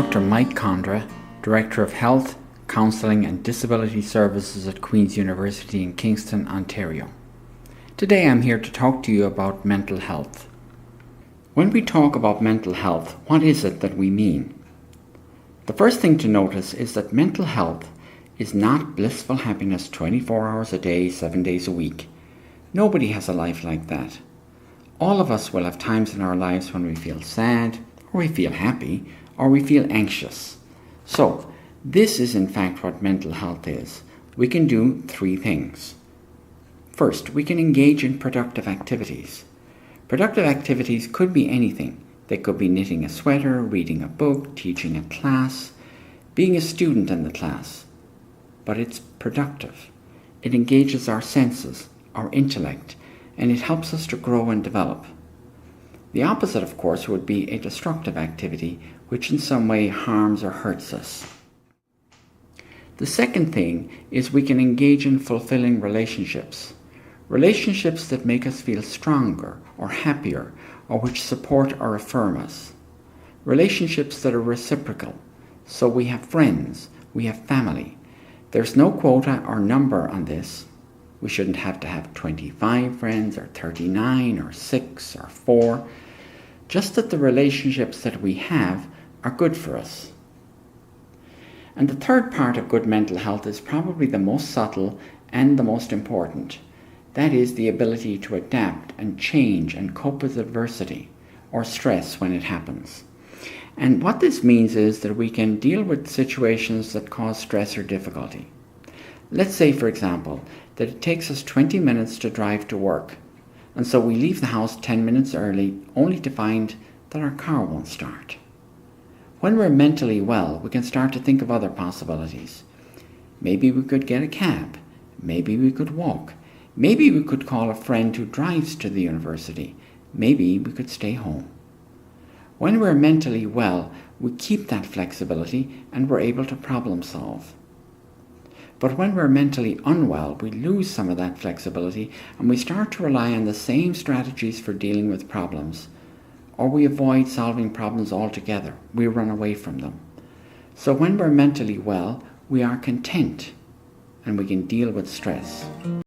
Dr. Mike Condra, Director of Health, Counselling and Disability Services at Queen's University in Kingston, Ontario. Today I'm here to talk to you about mental health. When we talk about mental health, what is it that we mean? The first thing to notice is that mental health is not blissful happiness 24 hours a day, 7 days a week. Nobody has a life like that. All of us will have times in our lives when we feel sad, or we feel happy, or we feel anxious. So, this is in fact what mental health is. We can do 3 things. First, we can engage in productive activities. Productive activities could be anything. They could be knitting a sweater, reading a book, teaching a class, being a student in the class. But it's productive. It engages our senses, our intellect, and it helps us to grow and develop. The opposite, of course, would be a destructive activity which in some way harms or hurts us. The second thing is we can engage in fulfilling relationships. Relationships that make us feel stronger or happier or which support or affirm us. Relationships that are reciprocal. So we have friends, we have family. There's no quota or number on this. We shouldn't have to have 25 friends or 39 or 6 or 4. Just that the relationships that we have are good for us. And the third part of good mental health is probably the most subtle and the most important. That is the ability to adapt and change and cope with adversity or stress when it happens. And what this means is that we can deal with situations that cause stress or difficulty. Let's say, for example, that it takes us 20 minutes to drive to work, and so we leave the house 10 minutes early only to find that our car won't start. When we're mentally well, we can start to think of other possibilities. Maybe we could get a cab. Maybe we could walk. Maybe we could call a friend who drives to the university. Maybe we could stay home. When we're mentally well, we keep that flexibility and we're able to problem solve. But when we're mentally unwell, we lose some of that flexibility and we start to rely on the same strategies for dealing with problems. Or we avoid solving problems altogether. We run away from them. So when we're mentally well, we are content and we can deal with stress.